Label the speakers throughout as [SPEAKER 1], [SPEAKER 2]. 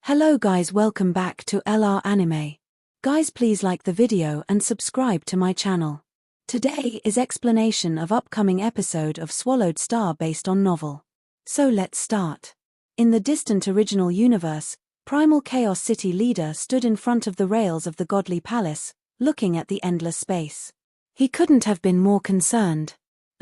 [SPEAKER 1] Hello guys, welcome back to LR Anime. Guys, please like the video and subscribe to my channel. Today is explanation of upcoming episode of Swallowed Star based on novel. So let's start. In the distant original universe, Primal Chaos City leader stood in front of the rails of the godly palace, looking at the endless space. He couldn't have been more concerned.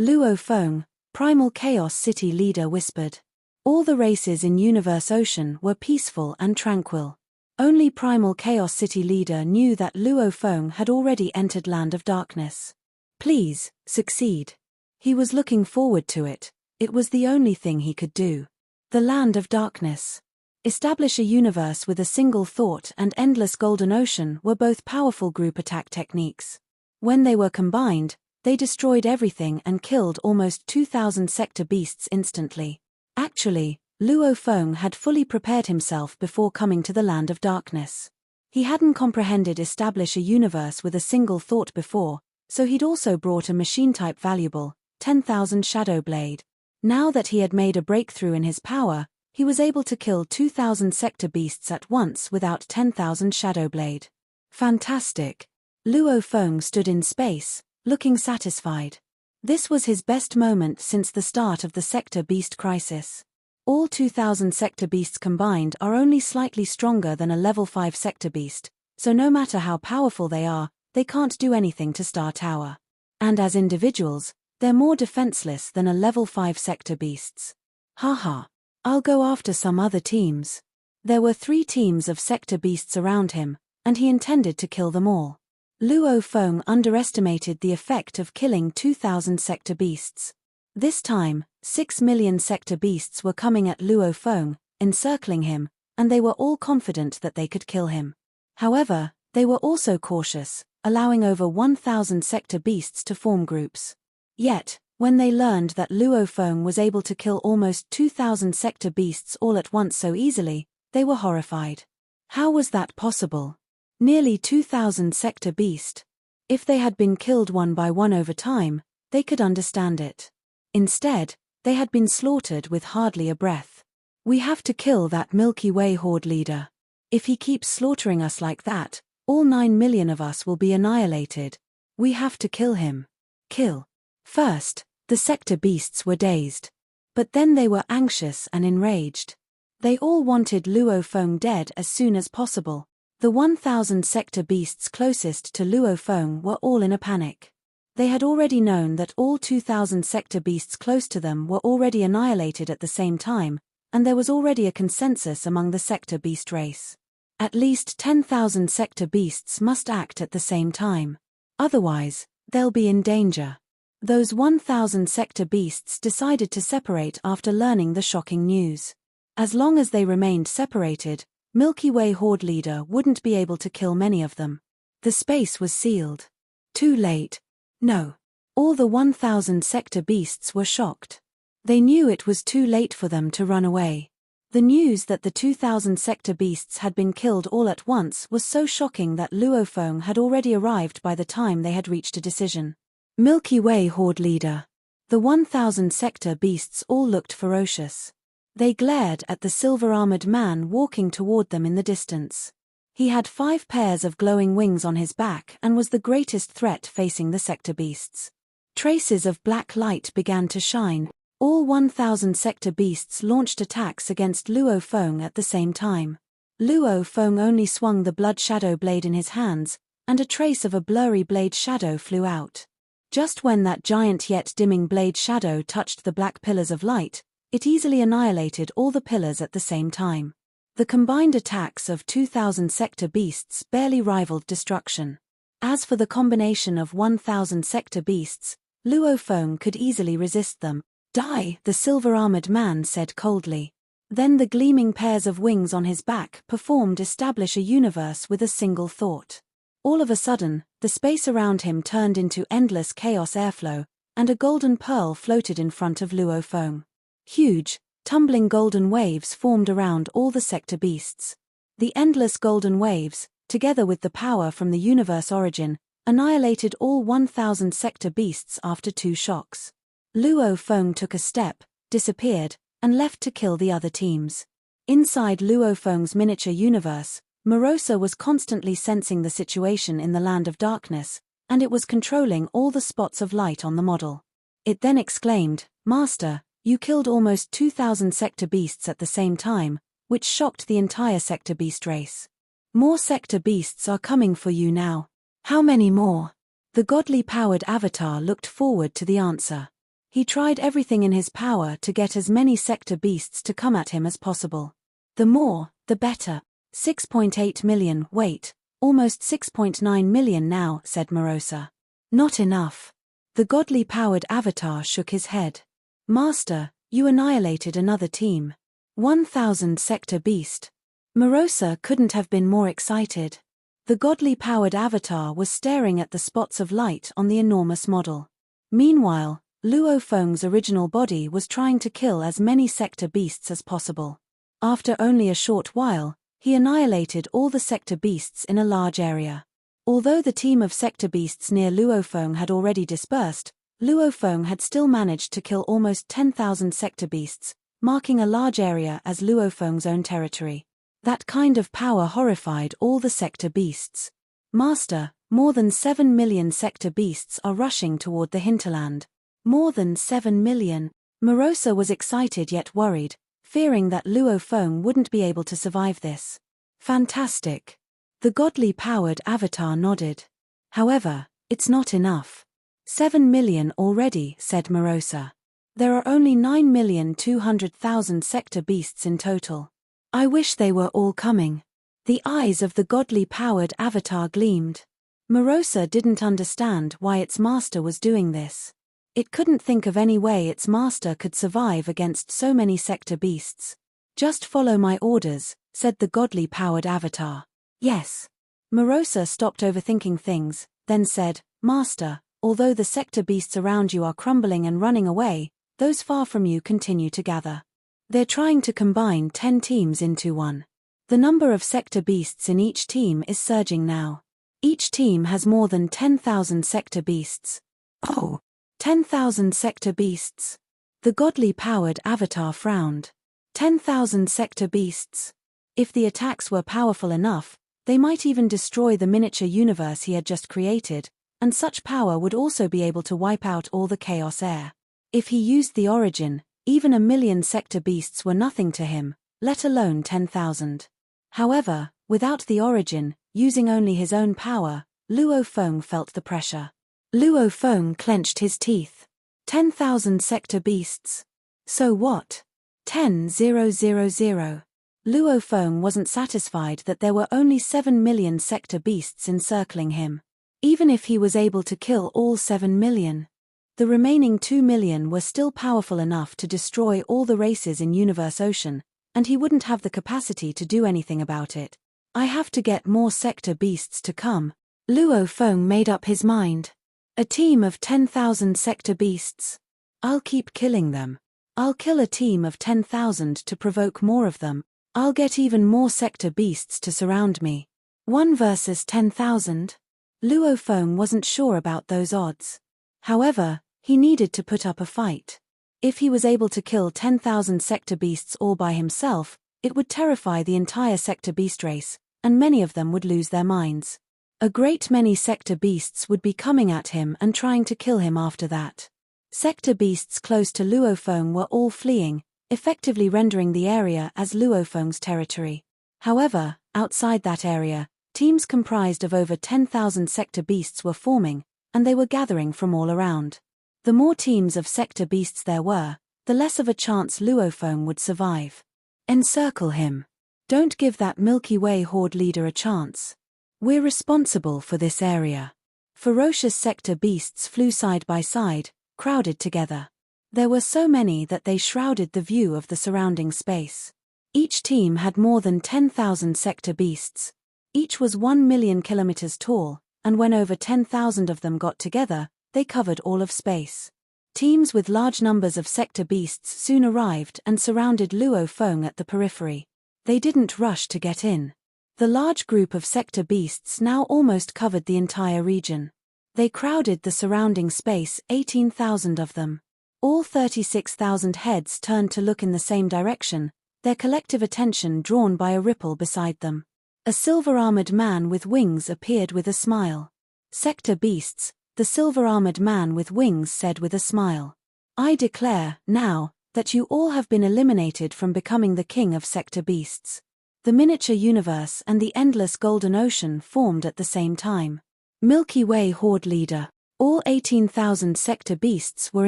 [SPEAKER 1] Luo Feng, Primal Chaos City leader, whispered. All the races in Universe Ocean were peaceful and tranquil. Only Primal Chaos City leader knew that Luo Feng had already entered Land of Darkness. Please, succeed. He was looking forward to it. It was the only thing he could do. The Land of Darkness. Establish a universe with a single thought and endless golden ocean were both powerful group attack techniques. When they were combined, they destroyed everything and killed almost 2,000 sector beasts instantly. Actually, Luo Feng had fully prepared himself before coming to the Land of Darkness. He hadn't comprehended establish a universe with a single thought before, so he'd also brought a machine-type valuable, 10,000 Shadow Blade. Now that he had made a breakthrough in his power, he was able to kill 2,000 sector beasts at once without 10,000 Shadow Blade. Fantastic! Luo Feng stood in space, looking satisfied. This was his best moment since the start of the Sector Beast crisis. All 2,000 Sector Beasts combined are only slightly stronger than a level 5 Sector Beast, so no matter how powerful they are, they can't do anything to Star Tower. And as individuals, they're more defenseless than a level 5 Sector Beasts. Haha. I'll go after some other teams. There were 3 teams of Sector Beasts around him, and he intended to kill them all. Luo Feng underestimated the effect of killing 2,000 sector beasts. This time, 6 million sector beasts were coming at Luo Feng, encircling him, and they were all confident that they could kill him. However, they were also cautious, allowing over 1,000 sector beasts to form groups. Yet, when they learned that Luo Feng was able to kill almost 2,000 sector beasts all at once so easily, they were horrified. How was that possible? Nearly 2,000 sector beast. If they had been killed one by one over time, they could understand it. Instead, they had been slaughtered with hardly a breath. We have to kill that Milky Way horde leader. If he keeps slaughtering us like that, all 9 million of us will be annihilated. We have to kill him. Kill. First, the sector beasts were dazed. But then they were anxious and enraged. They all wanted Luo Feng dead as soon as possible. The 1,000 sector beasts closest to Luo Feng were all in a panic. They had already known that all 2,000 sector beasts close to them were already annihilated at the same time, and there was already a consensus among the sector beast race. At least 10,000 sector beasts must act at the same time. Otherwise, they'll be in danger. Those 1,000 sector beasts decided to separate after learning the shocking news. As long as they remained separated, Milky Way horde leader wouldn't be able to kill many of them. The space was sealed. Too late. No. All the 1,000 sector beasts were shocked. They knew it was too late for them to run away. The news that the 2,000 sector beasts had been killed all at once was so shocking that Luo Feng had already arrived by the time they had reached a decision. Milky Way horde leader. The 1,000 sector beasts all looked ferocious. They glared at the silver-armored man walking toward them in the distance. He had 5 pairs of glowing wings on his back and was the greatest threat facing the sector beasts. Traces of black light began to shine. All 1,000 sector beasts launched attacks against Luo Feng at the same time. Luo Feng only swung the blood shadow blade in his hands, and a trace of a blurry blade shadow flew out. Just when that giant yet dimming blade shadow touched the black pillars of light, it easily annihilated all the pillars at the same time. The combined attacks of 2,000 sector beasts barely rivaled destruction. As for the combination of 1,000 sector beasts, Luo Feng could easily resist them. Die, the silver-armored man said coldly. Then the gleaming pairs of wings on his back performed establish a universe with a single thought. All of a sudden, the space around him turned into endless chaos airflow, and a golden pearl floated in front of Luo Feng. Huge, tumbling golden waves formed around all the sector beasts. The endless golden waves, together with the power from the universe origin, annihilated all 1,000 sector beasts after 2 shocks. Luo Feng took a step, disappeared, and left to kill the other teams. Inside Luo Feng's miniature universe, Morosa was constantly sensing the situation in the Land of Darkness, and it was controlling all the spots of light on the model. It then exclaimed, "Master, you killed almost 2,000 sector beasts at the same time, which shocked the entire sector beast race. More sector beasts are coming for you now. How many more?" The godly powered avatar looked forward to the answer. He tried everything in his power to get as many sector beasts to come at him as possible. The more, the better. 6.8 million, wait, almost 6.9 million now, said Morosa. Not enough. The godly powered avatar shook his head. Master, you annihilated another team. 1,000 sector beast. Morosa couldn't have been more excited. The godly powered avatar was staring at the spots of light on the enormous model. Meanwhile, Luo Feng's original body was trying to kill as many sector beasts as possible. After only a short while, he annihilated all the sector beasts in a large area. Although the team of sector beasts near Luo Feng had already dispersed, Luo Feng had still managed to kill almost 10,000 sector beasts, marking a large area as Luo Feng's own territory. That kind of power horrified all the sector beasts. Master, more than 7 million sector beasts are rushing toward the hinterland. More than 7 million. Morosa was excited yet worried, fearing that Luo Feng wouldn't be able to survive this. Fantastic. The godly powered avatar nodded. However, it's not enough. 7 million already, said Morosa. There are only 9,200,000 sector beasts in total. I wish they were all coming. The eyes of the godly powered avatar gleamed. Morosa didn't understand why its master was doing this. It couldn't think of any way its master could survive against so many sector beasts. Just follow my orders, said the godly powered avatar. Yes. Morosa stopped overthinking things, then said, Master, although the sector beasts around you are crumbling and running away, those far from you continue to gather. They're trying to combine 10 teams into one. The number of sector beasts in each team is surging now. Each team has more than 10,000 sector beasts. Oh! 10,000 sector beasts. The godly powered avatar frowned. 10,000 sector beasts. If the attacks were powerful enough, they might even destroy the miniature universe he had just created, and such power would also be able to wipe out all the chaos air. If he used the origin, even 1,000,000 sector beasts were nothing to him, let alone 10,000. However, without the origin, using only his own power, Luo Feng felt the pressure. Luo Feng clenched his teeth. 10,000 sector beasts. So what? 10,000. Luo Feng wasn't satisfied that there were only 7 million sector beasts encircling him. Even if he was able to kill all 7 million, the remaining 2 million were still powerful enough to destroy all the races in Universe Ocean, and he wouldn't have the capacity to do anything about it. I have to get more sector beasts to come. Luo Feng made up his mind. A team of 10,000 sector beasts. I'll keep killing them. I'll kill a team of 10,000 to provoke more of them. I'll get even more sector beasts to surround me. 1 versus 10,000? Luo Feng wasn't sure about those odds. However, he needed to put up a fight. If he was able to kill 10,000 sector beasts all by himself, it would terrify the entire sector beast race, and many of them would lose their minds. A great many sector beasts would be coming at him and trying to kill him after that. Sector beasts close to Luo Feng were all fleeing, effectively rendering the area as Luo Feng's territory. However, outside that area, teams comprised of over 10,000 sector beasts were forming, and they were gathering from all around. The more teams of sector beasts there were, the less of a chance Luo Feng would survive. Encircle him. Don't give that Milky Way horde leader a chance. We're responsible for this area. Ferocious sector beasts flew side by side, crowded together. There were so many that they shrouded the view of the surrounding space. Each team had more than 10,000 sector beasts. Each was 1 million kilometers tall, and when over 10,000 of them got together, they covered all of space. Teams with large numbers of sector beasts soon arrived and surrounded Luo Feng at the periphery. They didn't rush to get in. The large group of sector beasts now almost covered the entire region. They crowded the surrounding space, 18,000 of them. All 36,000 heads turned to look in the same direction, their collective attention drawn by a ripple beside them. A silver-armored man with wings appeared with a smile. "Sector beasts," the silver-armored man with wings said with a smile. "I declare, now, that you all have been eliminated from becoming the king of sector beasts." The miniature universe and the endless golden ocean formed at the same time. Milky Way Horde leader. All 18,000 sector beasts were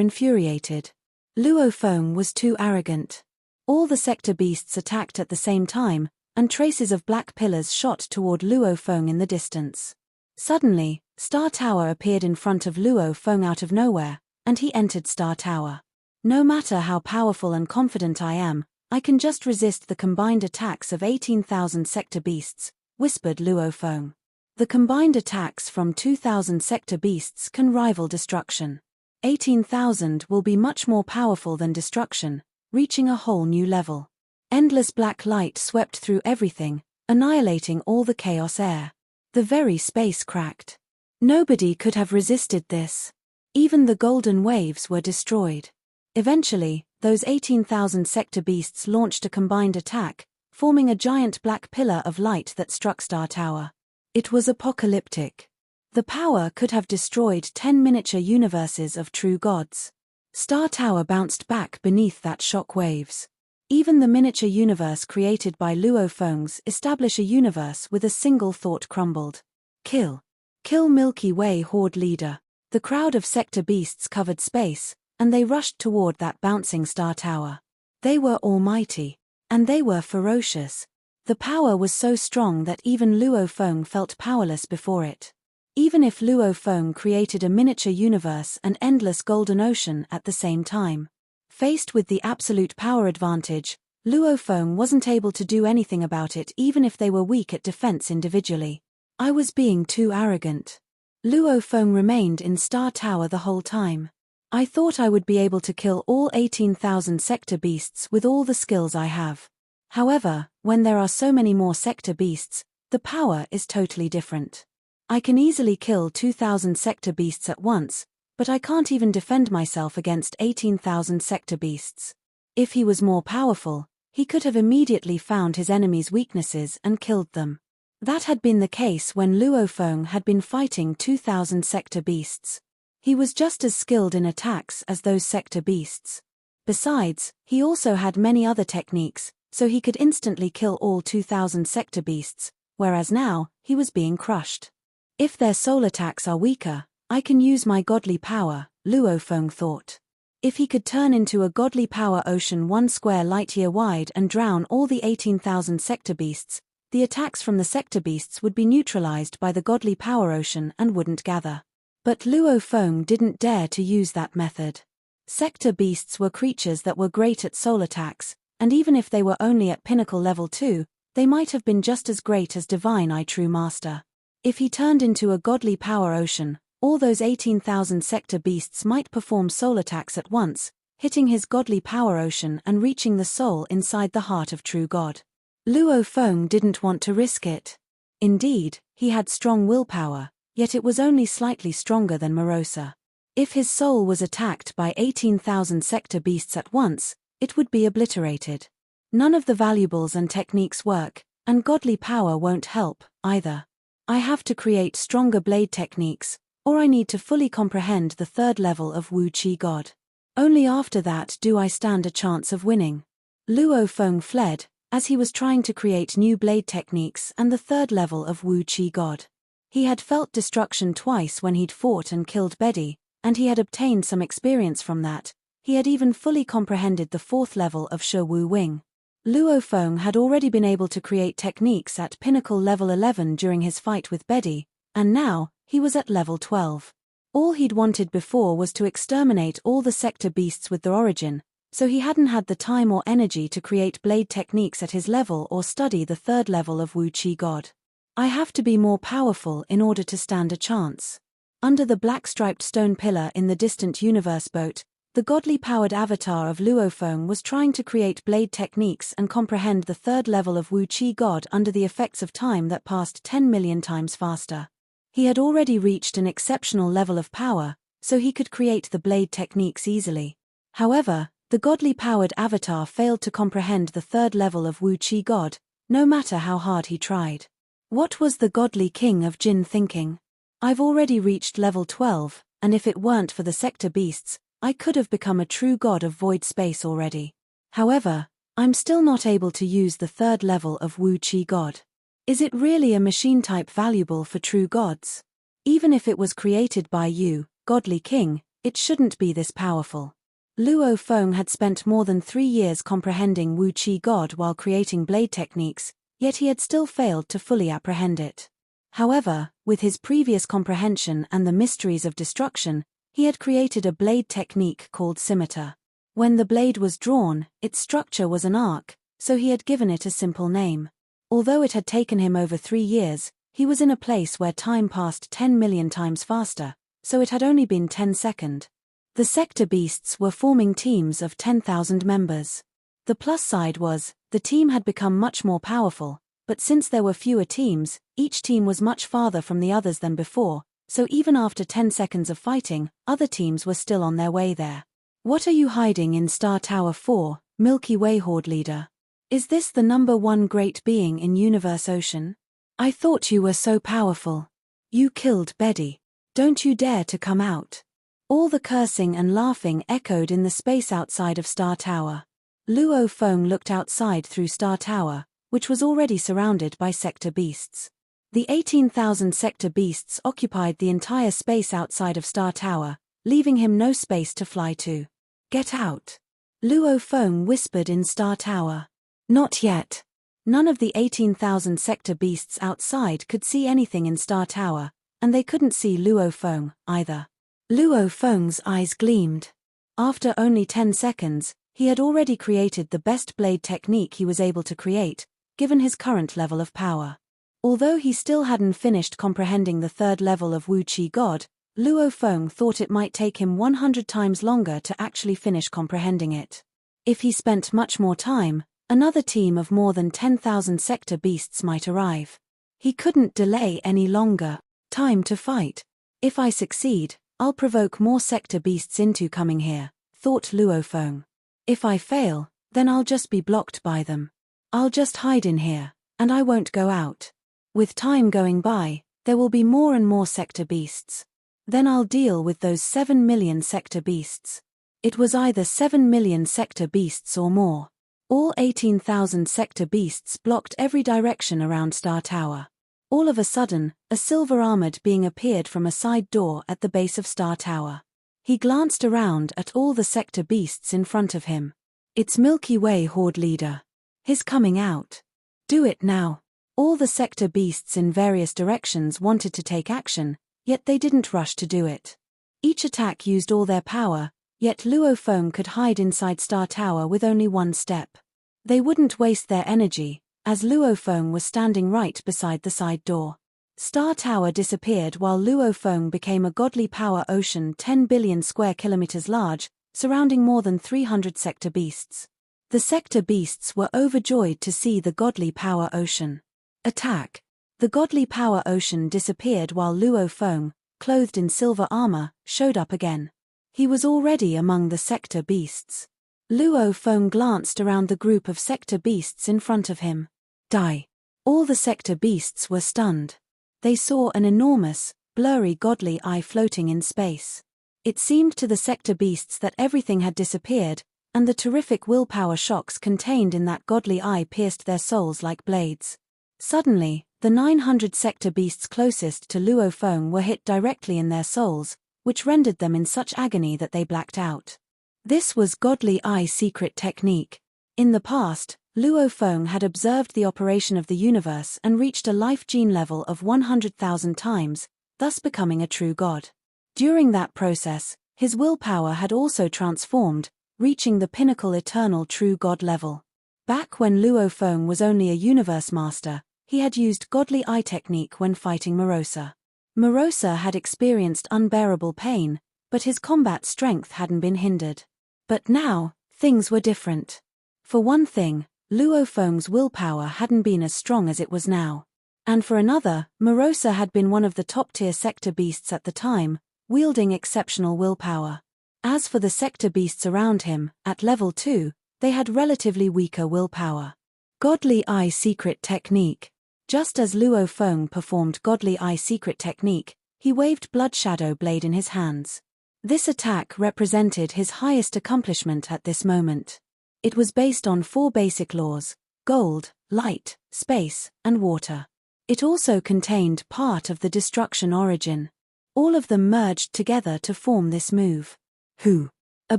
[SPEAKER 1] infuriated. Luo Feng was too arrogant. All the sector beasts attacked at the same time, and traces of black pillars shot toward Luo Feng in the distance. Suddenly, Star Tower appeared in front of Luo Feng out of nowhere, and he entered Star Tower. "No matter how powerful and confident I am, I can just resist the combined attacks of 18,000 sector beasts," whispered Luo Feng. "The combined attacks from 2,000 sector beasts can rival destruction. 18,000 will be much more powerful than destruction, reaching a whole new level." Endless black light swept through everything, annihilating all the chaos air. The very space cracked. Nobody could have resisted this. Even the golden waves were destroyed. Eventually, those 18,000 sector beasts launched a combined attack, forming a giant black pillar of light that struck Star Tower. It was apocalyptic. The power could have destroyed 10 miniature universes of true gods. Star Tower bounced back beneath that shock waves. Even the miniature universe created by Luo Feng's establish a universe with a single thought crumbled. "Kill. Kill Milky Way Horde leader." The crowd of sector beasts covered space, and they rushed toward that bouncing Star Tower. They were almighty. And they were ferocious. The power was so strong that even Luo Feng felt powerless before it. Even if Luo Feng created a miniature universe and endless golden ocean at the same time. Faced with the absolute power advantage, Luo Feng wasn't able to do anything about it even if they were weak at defense individually. "I was being too arrogant." Luo Feng remained in Star Tower the whole time. "I thought I would be able to kill all 18,000 sector beasts with all the skills I have. However, when there are so many more sector beasts, the power is totally different. I can easily kill 2,000 sector beasts at once, but I can't even defend myself against 18,000 sector beasts." If he was more powerful, he could have immediately found his enemies' weaknesses and killed them. That had been the case when Luo Feng had been fighting 2,000 sector beasts. He was just as skilled in attacks as those sector beasts. Besides, he also had many other techniques, so he could instantly kill all 2,000 sector beasts, whereas now, he was being crushed. "If their soul attacks are weaker, I can use my godly power," Luo Feng thought. If he could turn into a godly power ocean 1 square light-year wide and drown all the 18,000 sector beasts, the attacks from the sector beasts would be neutralized by the godly power ocean and wouldn't gather. But Luo Feng didn't dare to use that method. Sector beasts were creatures that were great at soul attacks, and even if they were only at pinnacle level 2, they might have been just as great as Divine I True Master. If he turned into a godly power ocean, all those 18,000 sector beasts might perform soul attacks at once, hitting his godly power ocean and reaching the soul inside the heart of true God. Luo Feng didn't want to risk it. Indeed, he had strong willpower, yet it was only slightly stronger than Morosa. If his soul was attacked by 18,000 sector beasts at once, it would be obliterated. None of the valuables and techniques work, and godly power won't help, either. I have to create stronger blade techniques, or I need to fully comprehend the 3rd level of Wu Qi God. Only after that do I stand a chance of winning. Luo Feng fled, as he was trying to create new blade techniques and the 3rd level of Wu Qi God. He had felt destruction twice when he'd fought and killed Bedi, and he had obtained some experience from that. He had even fully comprehended the 4th level of Shi Wu Wing. Luo Feng had already been able to create techniques at pinnacle level 11 during his fight with Bedi, and now, he was at level 12. All he'd wanted before was to exterminate all the sector beasts with their origin, so he hadn't had the time or energy to create blade techniques at his level or study the 3rd level of Wu Qi God. I have to be more powerful in order to stand a chance. Under the black-striped stone pillar in the distant universe boat, the godly-powered avatar of Luo Feng was trying to create blade techniques and comprehend the 3rd level of Wu Qi God under the effects of time that passed 10 million times faster. He had already reached an exceptional level of power, so he could create the blade techniques easily. However, The godly-powered avatar failed to comprehend the third level of Wu Qi God, no matter how hard he tried. What was the godly king of Jin thinking? I've already reached level 12, and if it weren't for the sector beasts, I could have become a true god of void space already. However, I'm still not able to use the third level of Wu Qi God. Is it really a machine type valuable for true gods? Even if it was created by you, godly king, it shouldn't be this powerful. Luo Feng had spent more than 3 years comprehending Wu Qi God while creating blade techniques, yet he had still failed to fully apprehend it. However, with his previous comprehension and the mysteries of destruction, he had created a blade technique called scimitar. When the blade was drawn, its structure was an arc, so he had given it a simple name. Although it had taken him over 3 years, he was in a place where time passed 10 million times faster, so it had only been 10 seconds. The sector beasts were forming teams of 10,000 members. The plus side was, the team had become much more powerful, but since there were fewer teams, each team was much farther from the others than before, so even after 10 seconds of fighting, other teams were still on their way there. What are you hiding in Star Tower 4, Milky Way Horde Leader? Is this the #1 great being in Universe Ocean? I thought you were so powerful. You killed Betty. Don't you dare to come out. All the cursing and laughing echoed in the space outside of Star Tower. Luo Feng looked outside through Star Tower, which was already surrounded by sector beasts. The 18,000 sector beasts occupied the entire space outside of Star Tower, leaving him no space to fly to. Get out. Luo Feng whispered in Star Tower. Not yet. None of the 18,000 sector beasts outside could see anything in Star Tower, and they couldn't see Luo Feng, either. Luo Feng's eyes gleamed. After only 10 seconds, he had already created the best blade technique he was able to create, given his current level of power. Although he still hadn't finished comprehending the third level of Wu Qi God, Luo Feng thought it might take him 100 times longer to actually finish comprehending it. If he spent much more time, another team of more than 10,000 sector beasts might arrive. He couldn't delay any longer. Time to fight. If I succeed, I'll provoke more sector beasts into coming here, thought Luo Feng. If I fail, then I'll just be blocked by them. I'll just hide in here, and I won't go out. With time going by, there will be more and more sector beasts. Then I'll deal with those 7 million sector beasts. It was either 7 million sector beasts or more. All 18,000 sector beasts blocked every direction around Star Tower. All of a sudden, a silver-armored being appeared from a side door at the base of Star Tower. He glanced around at all the sector beasts in front of him. It's Milky Way Horde Leader. He's coming out. Do it now. All the sector beasts in various directions wanted to take action, yet they didn't rush to do it. Each attack used all their power, yet Luo Feng could hide inside Star Tower with only one step. They wouldn't waste their energy, as Luo Feng was standing right beside the side door. Star Tower disappeared while Luo Feng became a godly power ocean 10 billion square kilometers large, surrounding more than 300 sector beasts. The sector beasts were overjoyed to see the godly power ocean. Attack! The godly power ocean disappeared while Luo Feng, clothed in silver armor, showed up again. He was already among the sector beasts. Luo Feng glanced around the group of sector beasts in front of him. Die. All the sector beasts were stunned. They saw an enormous, blurry godly eye floating in space. It seemed to the sector beasts that everything had disappeared, and the terrific willpower shocks contained in that godly eye pierced their souls like blades. Suddenly, the 900 sector beasts closest to Luo Feng were hit directly in their souls, which rendered them in such agony that they blacked out. This was godly eye secret technique. In the past, Luo Feng had observed the operation of the universe and reached a life gene level of 100,000 times, thus becoming a true god. During that process, his willpower had also transformed, reaching the pinnacle eternal true god level. Back when Luo Feng was only a universe master, he had used godly eye technique when fighting Morosa. Morosa had experienced unbearable pain, but his combat strength hadn't been hindered. But now, things were different. For one thing, Luo Feng's willpower hadn't been as strong as it was now. And for another, Morosa had been one of the top-tier sector beasts at the time, wielding exceptional willpower. As for the sector beasts around him, at level 2, they had relatively weaker willpower. Godly Eye Secret Technique. Just as Luo Feng performed Godly Eye Secret Technique, he waved Blood Shadow Blade in his hands. This attack represented his highest accomplishment at this moment. It was based on 4 basic laws: gold, light, space, and water. It also contained part of the destruction origin. All of them merged together to form this move. Hoo! A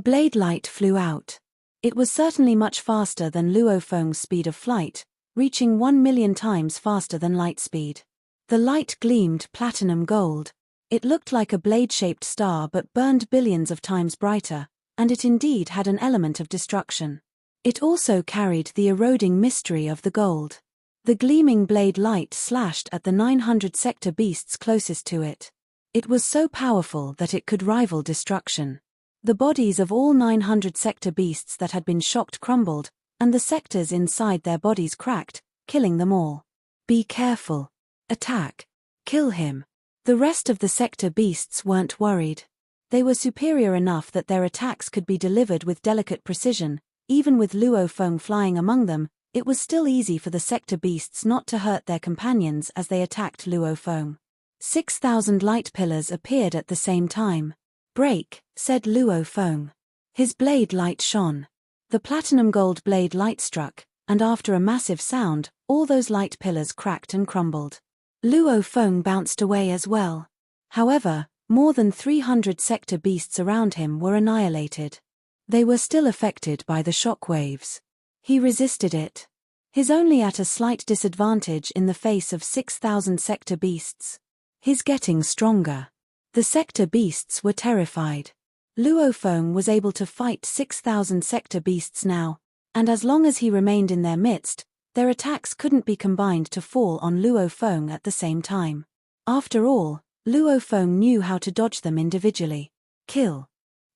[SPEAKER 1] blade light flew out. It was certainly much faster than Luo Feng's speed of flight, reaching 1,000,000 times faster than light speed. The light gleamed platinum gold. It looked like a blade-shaped star but burned billions of times brighter, and it indeed had an element of destruction. It also carried the eroding mystery of the gold. The gleaming blade light slashed at the 900 sector beasts closest to it. It was so powerful that it could rival destruction. The bodies of all 900 sector beasts that had been shocked crumbled, and the sectors inside their bodies cracked, killing them all. Be careful. Attack. Kill him. The rest of the sector beasts weren't worried. They were superior enough that their attacks could be delivered with delicate precision. Even with Luo Feng flying among them, it was still easy for the sector beasts not to hurt their companions as they attacked Luo Feng. 6,000 light pillars appeared at the same time. "Break," said Luo Feng. His blade light shone. The platinum gold blade light struck, and after a massive sound, all those light pillars cracked and crumbled. Luo Feng bounced away as well. However, more than 300 sector beasts around him were annihilated. They were still affected by the shock waves. He resisted it. He's only at a slight disadvantage in the face of 6,000 sector beasts. He's getting stronger. The sector beasts were terrified. Luo Feng was able to fight 6,000 sector beasts now, and as long as he remained in their midst, their attacks couldn't be combined to fall on Luo Feng at the same time. After all, Luo Feng knew how to dodge them individually. Kill.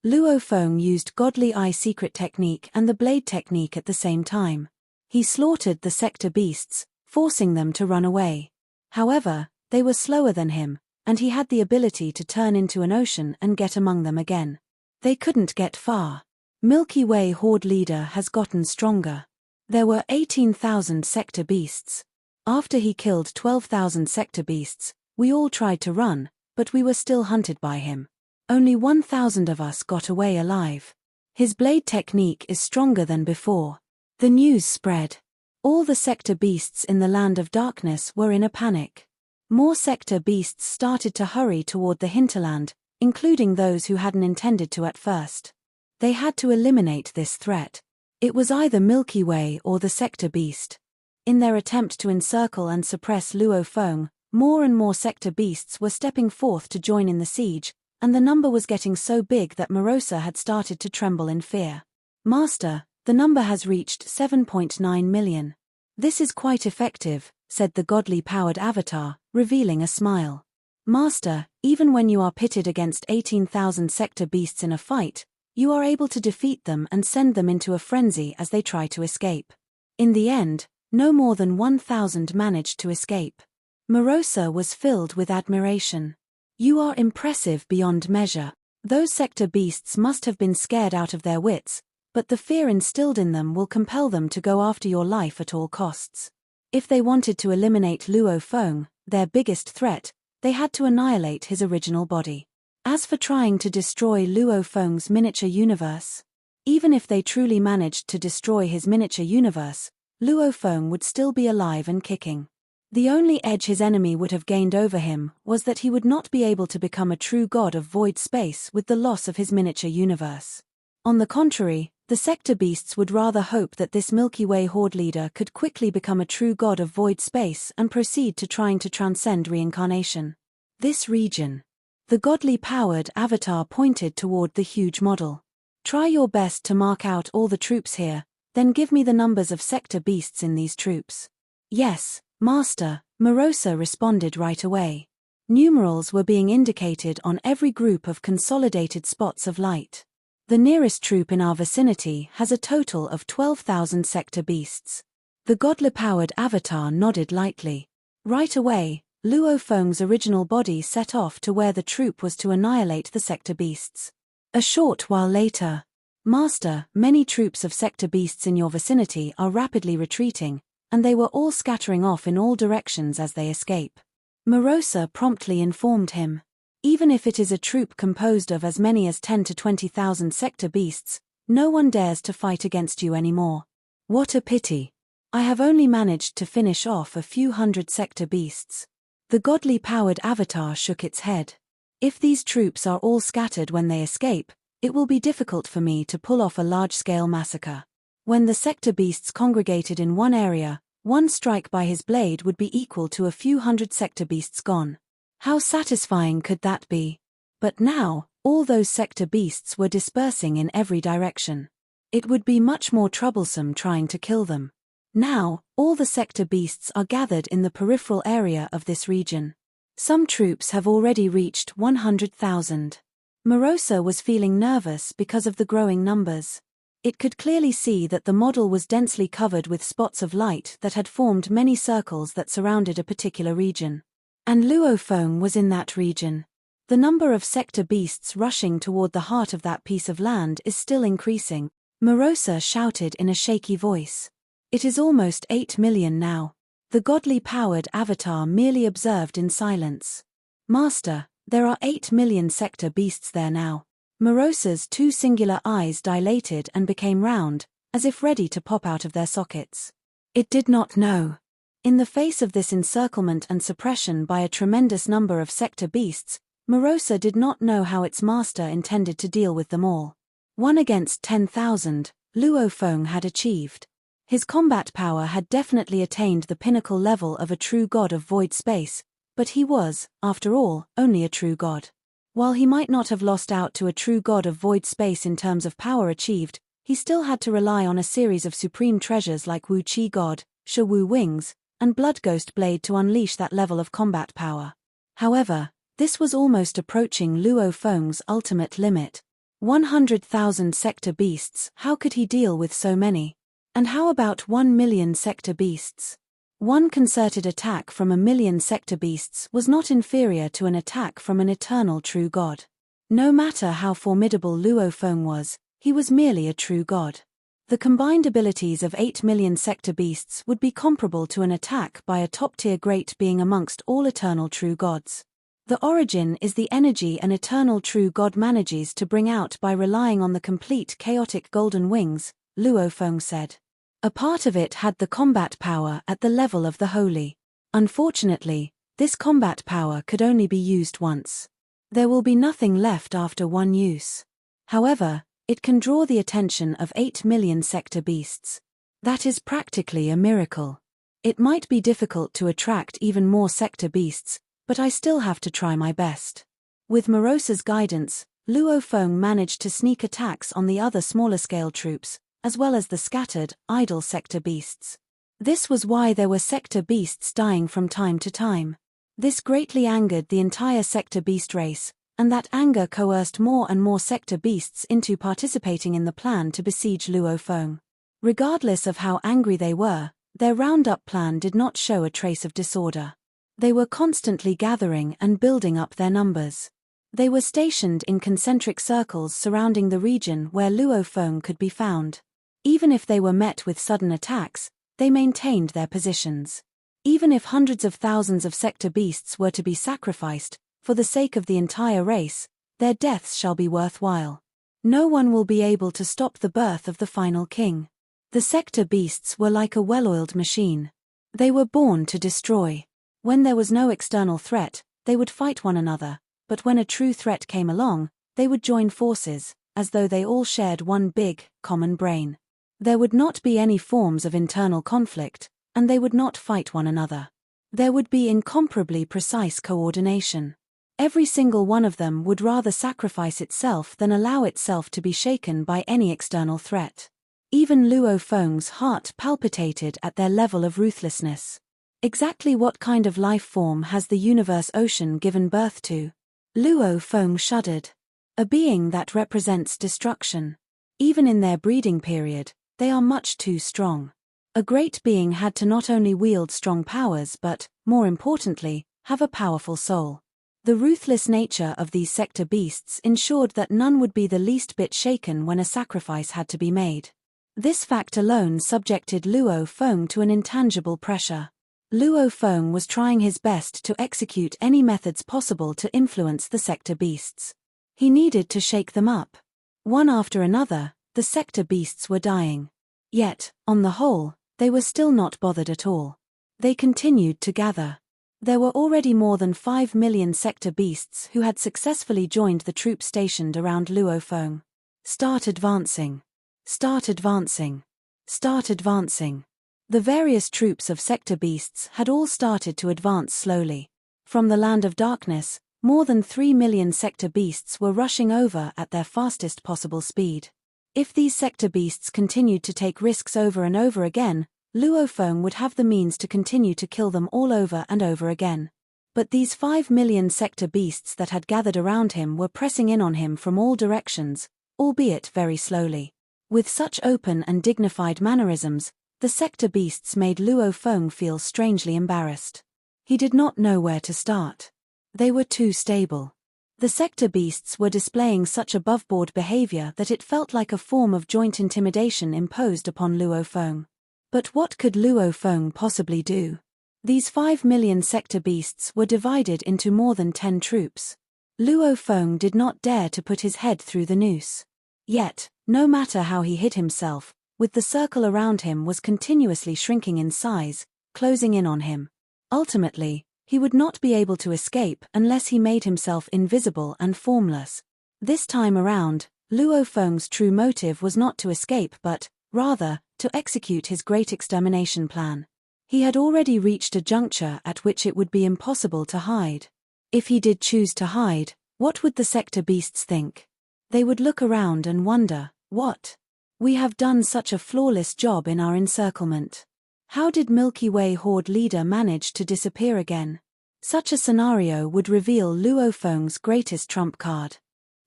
[SPEAKER 1] Luo Feng used Godly Eye Secret Technique and the Blade Technique at the same time. He slaughtered the sector beasts, forcing them to run away. However, they were slower than him, and he had the ability to turn into an ocean and get among them again. They couldn't get far. Milky Way Horde leader has gotten stronger. There were 18,000 sector beasts. After he killed 12,000 sector beasts, we all tried to run, but we were still hunted by him. Only 1,000 of us got away alive. His blade technique is stronger than before. The news spread. All the sector beasts in the Land of Darkness were in a panic. More sector beasts started to hurry toward the hinterland, including those who hadn't intended to at first. They had to eliminate this threat. It was either Milky Way or the sector beast. In their attempt to encircle and suppress Luo Feng, more and more sector beasts were stepping forth to join in the siege, and the number was getting so big that Morosa had started to tremble in fear. "Master, the number has reached 7.9 million. This is quite effective," said the godly-powered avatar, revealing a smile. "Master, even when you are pitted against 18,000 sector beasts in a fight, you are able to defeat them and send them into a frenzy as they try to escape. In the end, no more than 1,000 managed to escape." Morosa was filled with admiration. "You are impressive beyond measure. Those sector beasts must have been scared out of their wits, but the fear instilled in them will compel them to go after your life at all costs. If they wanted to eliminate Luo Feng, their biggest threat, they had to annihilate his original body. As for trying to destroy Luo Feng's miniature universe, even if they truly managed to destroy his miniature universe, Luo Feng would still be alive and kicking. The only edge his enemy would have gained over him was that he would not be able to become a true god of void space with the loss of his miniature universe. On the contrary, the sector beasts would rather hope that this Milky Way Horde leader could quickly become a true god of void space and proceed to trying to transcend reincarnation. This region. The godly-powered avatar pointed toward the huge model. "Try your best to mark out all the troops here, then give me the numbers of sector beasts in these troops." "Yes, Master," Morosa responded right away. Numerals were being indicated on every group of consolidated spots of light. "The nearest troop in our vicinity has a total of 12,000 sector beasts." The godly-powered avatar nodded lightly. Right away, Luo Feng's original body set off to where the troop was to annihilate the sector beasts. A short while later. Master, many troops of sector beasts in your vicinity are rapidly retreating, and they were all scattering off in all directions as they escape. Morosa promptly informed him. Even if it is a troop composed of as many as 10 to 20,000 sector beasts, no one dares to fight against you anymore. What a pity. I have only managed to finish off a few hundred sector beasts. The godly powered avatar shook its head. If these troops are all scattered when they escape, it will be difficult for me to pull off a large-scale massacre. When the sector beasts congregated in one area, one strike by his blade would be equal to a few hundred sector beasts gone. How satisfying could that be? But now, all those sector beasts were dispersing in every direction. It would be much more troublesome trying to kill them. Now, all the sector beasts are gathered in the peripheral area of this region. Some troops have already reached 100,000. Morosa was feeling nervous because of the growing numbers. It could clearly see that the model was densely covered with spots of light that had formed many circles that surrounded a particular region. And Luofeng was in that region. The number of sector beasts rushing toward the heart of that piece of land is still increasing. Morosa shouted in a shaky voice. It is almost 8 million now. The godly powered avatar merely observed in silence. Master, there are 8 million sector beasts there now. Morosa's two singular eyes dilated and became round, as if ready to pop out of their sockets. It did not know. In the face of this encirclement and suppression by a tremendous number of sector beasts, Morosa did not know how its master intended to deal with them all. 1 against 10,000, Luofeng had achieved. His combat power had definitely attained the pinnacle level of a true god of void space, but he was, after all, only a true god. While he might not have lost out to a true god of void space in terms of power achieved, he still had to rely on a series of supreme treasures like Wu Qi God, Shi Wu Wings, and Blood Ghost Blade to unleash that level of combat power. However, this was almost approaching Luofeng's ultimate limit. 100,000 sector beasts, how could he deal with so many? And how about 1 million sector beasts? One concerted attack from 1 million sector beasts was not inferior to an attack from an eternal true god. No matter how formidable Luofeng was, he was merely a true god. The combined abilities of 8 million sector beasts would be comparable to an attack by a top-tier great being amongst all eternal true gods. The origin is the energy an eternal true god manages to bring out by relying on the complete chaotic golden wings, Luofeng said. A part of it had the combat power at the level of the holy. Unfortunately, this combat power could only be used once. There will be nothing left after one use. However, it can draw the attention of 8 million sector beasts. That is practically a miracle. It might be difficult to attract even more sector beasts, but I still have to try my best. With Morosa's guidance, Luofeng managed to sneak attacks on the other smaller-scale troops, as well as the scattered, idle sector beasts. This was why there were sector beasts dying from time to time. This greatly angered the entire sector beast race, and that anger coerced more and more sector beasts into participating in the plan to besiege Luofeng. Regardless of how angry they were, their roundup plan did not show a trace of disorder. They were constantly gathering and building up their numbers. They were stationed in concentric circles surrounding the region where Luofeng could be found. Even if they were met with sudden attacks, they maintained their positions. Even if hundreds of thousands of sector beasts were to be sacrificed, for the sake of the entire race, their deaths shall be worthwhile. No one will be able to stop the birth of the final king. The sector beasts were like a well-oiled machine. They were born to destroy. When there was no external threat, they would fight one another, but when a true threat came along, they would join forces, as though they all shared one big, common brain. There would not be any forms of internal conflict, and they would not fight one another. There would be incomparably precise coordination. Every single one of them would rather sacrifice itself than allow itself to be shaken by any external threat. Even Luofeng's heart palpitated at their level of ruthlessness. Exactly what kind of life form has the universe ocean given birth to? Luofeng shuddered. A being that represents destruction. Even in their breeding period, they are much too strong. A great being had to not only wield strong powers but, more importantly, have a powerful soul. The ruthless nature of these sector beasts ensured that none would be the least bit shaken when a sacrifice had to be made. This fact alone subjected Luo Feng to an intangible pressure. Luo Feng was trying his best to execute any methods possible to influence the sector beasts. He needed to shake them up. One after another, the sector beasts were dying. Yet, on the whole, they were still not bothered at all. They continued to gather. There were already more than 5 million sector beasts who had successfully joined the troops stationed around Luo Feng. Start advancing. Start advancing. Start advancing. The various troops of sector beasts had all started to advance slowly. From the land of darkness, more than 3 million sector beasts were rushing over at their fastest possible speed. If these sector beasts continued to take risks over and over again, Luo Feng would have the means to continue to kill them all over and over again. But these 5 million sector beasts that had gathered around him were pressing in on him from all directions, albeit very slowly. With such open and dignified mannerisms, the sector beasts made Luo Feng feel strangely embarrassed. He did not know where to start. They were too stable. The sector beasts were displaying such above-board behavior that it felt like a form of joint intimidation imposed upon Luo Feng. But what could Luo Feng possibly do? These 5 million sector beasts were divided into more than 10 troops. Luo Feng did not dare to put his head through the noose. Yet, no matter how he hid himself, with the circle around him was continuously shrinking in size, closing in on him. Ultimately, he would not be able to escape unless he made himself invisible and formless. This time around, Luo Feng's true motive was not to escape but, rather, to execute his great extermination plan. He had already reached a juncture at which it would be impossible to hide. If he did choose to hide, what would the sector beasts think? They would look around and wonder, what? We have done such a flawless job in our encirclement. How did Milky Way Horde leader manage to disappear again? Such a scenario would reveal Luo Feng's greatest trump card.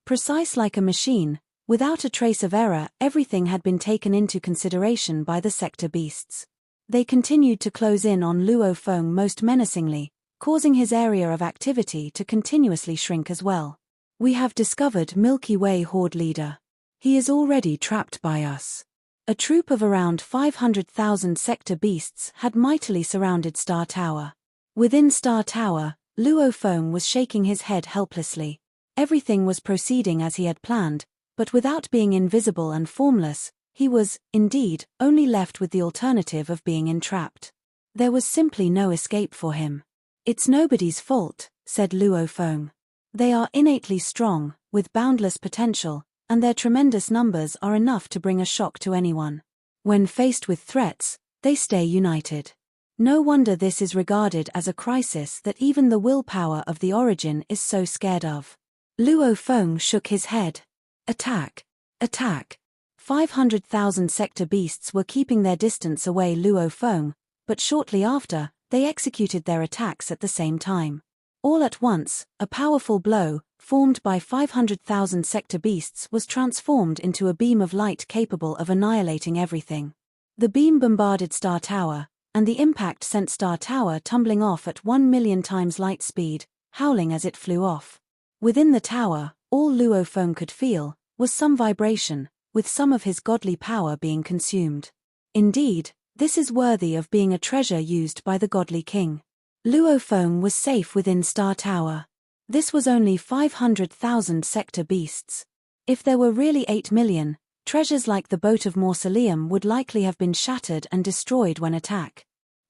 [SPEAKER 1] Precise like a machine, without a trace of error, everything had been taken into consideration by the sector beasts. They continued to close in on Luo Feng most menacingly, causing his area of activity to continuously shrink as well. We have discovered Milky Way Horde leader. He is already trapped by us. A troop of around 500,000 sector beasts had mightily surrounded Star Tower. Within Star Tower, Luo Feng was shaking his head helplessly. Everything was proceeding as he had planned, but without being invisible and formless, he was, indeed, only left with the alternative of being entrapped. There was simply no escape for him. It's nobody's fault, said Luo Feng. They are innately strong, with boundless potential, and their tremendous numbers are enough to bring a shock to anyone. When faced with threats, they stay united. No wonder this is regarded as a crisis that even the willpower of the Origin is so scared of. Luo Feng shook his head. Attack! Attack! 500,000 sector beasts were keeping their distance away Luo Feng, but shortly after, they executed their attacks at the same time. All at once, a powerful blow, formed by 500,000 sector beasts, was transformed into a beam of light capable of annihilating everything. The beam bombarded Star Tower, and the impact sent Star Tower tumbling off at 1 million times light speed, howling as it flew off. Within the tower, all Luo Feng could feel was some vibration, with some of his godly power being consumed. Indeed, this is worthy of being a treasure used by the godly king. Luo Feng was safe within Star Tower. This was only 500,000 sector beasts. If there were really 8 million, treasures like the Boat of Mausoleum would likely have been shattered and destroyed when attacked.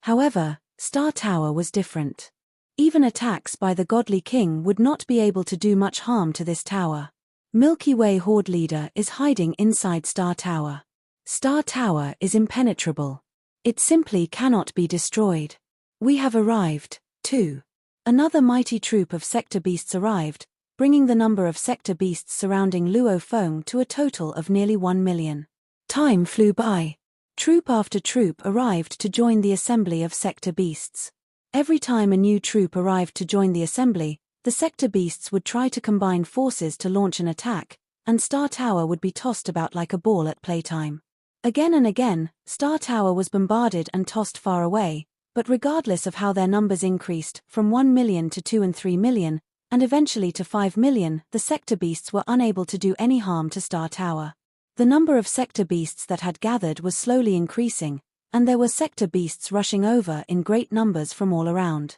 [SPEAKER 1] However, Star Tower was different. Even attacks by the godly king would not be able to do much harm to this tower. Milky Way Horde leader is hiding inside Star Tower. Star Tower is impenetrable. It simply cannot be destroyed. We have arrived, too. Another mighty troop of sector beasts arrived, bringing the number of sector beasts surrounding Luo Feng to a total of nearly 1 million. Time flew by. Troop after troop arrived to join the assembly of sector beasts. Every time a new troop arrived to join the assembly, the sector beasts would try to combine forces to launch an attack, and Star Tower would be tossed about like a ball at playtime. Again and again, Star Tower was bombarded and tossed far away, but regardless of how their numbers increased, from 1 million to 2 and 3 million, and eventually to 5 million, the sector beasts were unable to do any harm to Star Tower. The number of sector beasts that had gathered was slowly increasing, and there were sector beasts rushing over in great numbers from all around.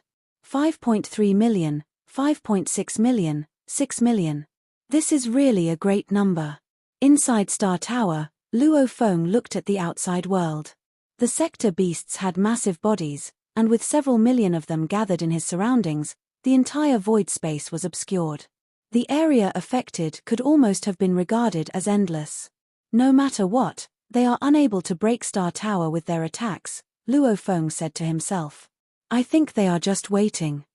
[SPEAKER 1] 5.3 million, 5.6 million, 6 million. This is really a great number. Inside Star Tower, Luo Feng looked at the outside world. The sector beasts had massive bodies, and with several million of them gathered in his surroundings, the entire void space was obscured. The area affected could almost have been regarded as endless. No matter what, they are unable to break Star Tower with their attacks, Luo Feng said to himself. I think they are just waiting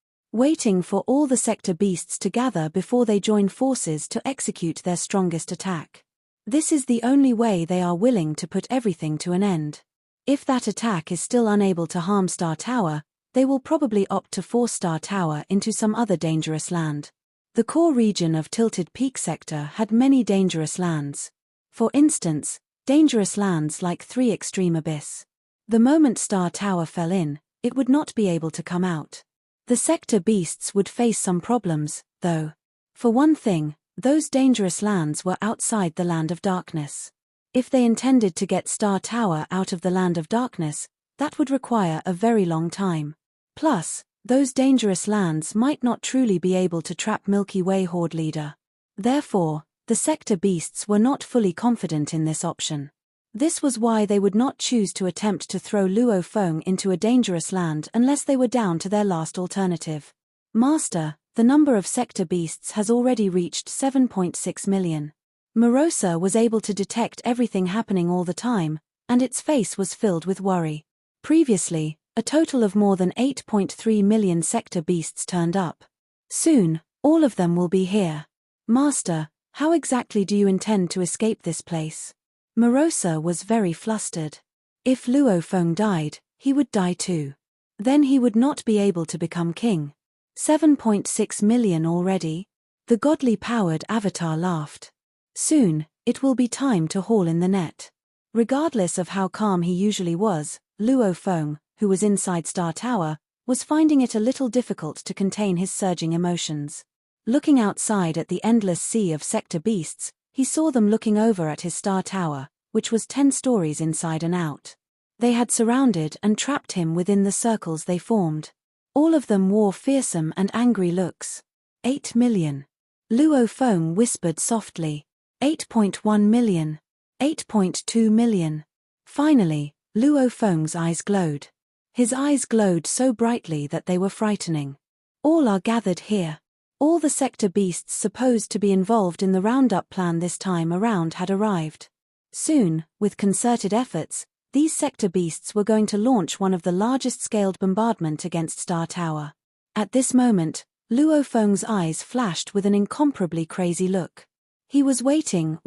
[SPEAKER 1] for all the sector beasts to gather before they join forces to execute their strongest attack. This is the only way they are willing to put everything to an end. If that attack is still unable to harm Star Tower, they will probably opt to force Star Tower into some other dangerous land. The core region of Tilted Peak sector had many dangerous lands. For instance, dangerous lands like 3 Extreme Abyss. The moment Star Tower fell in, it would not be able to come out. The sector beasts would face some problems, though. For one thing, those dangerous lands were outside the Land of Darkness. If they intended to get Star Tower out of the Land of Darkness, that would require a very long time. Plus, those dangerous lands might not truly be able to trap Milky Way Horde leader. Therefore, the sector beasts were not fully confident in this option. This was why they would not choose to attempt to throw Luo Feng into a dangerous land unless they were down to their last alternative. Master, the number of sector beasts has already reached 7.6 million. Morosa was able to detect everything happening all the time, and its face was filled with worry. Previously, a total of more than 8.3 million sector beasts turned up. Soon, all of them will be here. Master, how exactly do you intend to escape this place? Morosa was very flustered. If Luo Feng died, he would die too. Then he would not be able to become king. 7.6 million already? The godly powered avatar laughed. Soon, it will be time to haul in the net. Regardless of how calm he usually was, Luo Feng, who was inside Star Tower, was finding it a little difficult to contain his surging emotions. Looking outside at the endless sea of sector beasts, he saw them looking over at his Star Tower, which was 10 stories inside and out. They had surrounded and trapped him within the circles they formed. All of them wore fearsome and angry looks. 8 million. Luo Feng whispered softly. 8.1 million. 8.2 million. Finally, Luo Feng's eyes glowed. His eyes glowed so brightly that they were frightening. All are gathered here. All the sector beasts supposed to be involved in the roundup plan this time around had arrived. Soon, with concerted efforts, these sector beasts were going to launch one of the largest-scaled bombardment against Star Tower. At this moment, Luo Feng's eyes flashed with an incomparably crazy look. He was waiting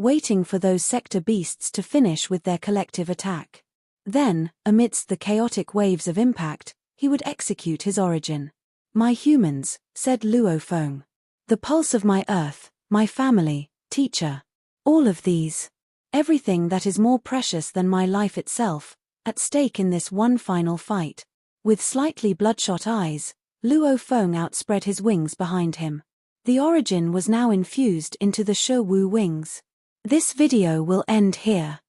[SPEAKER 1] for those sector beasts to finish with their collective attack. Then, amidst the chaotic waves of impact, he would execute his origin. My humans, said Luo Feng. The pulse of my earth, my family, teacher. All of these. Everything that is more precious than my life itself, at stake in this one final fight. With slightly bloodshot eyes, Luo Feng outspread his wings behind him. The origin was now infused into the Shi Wu wings. This video will end here.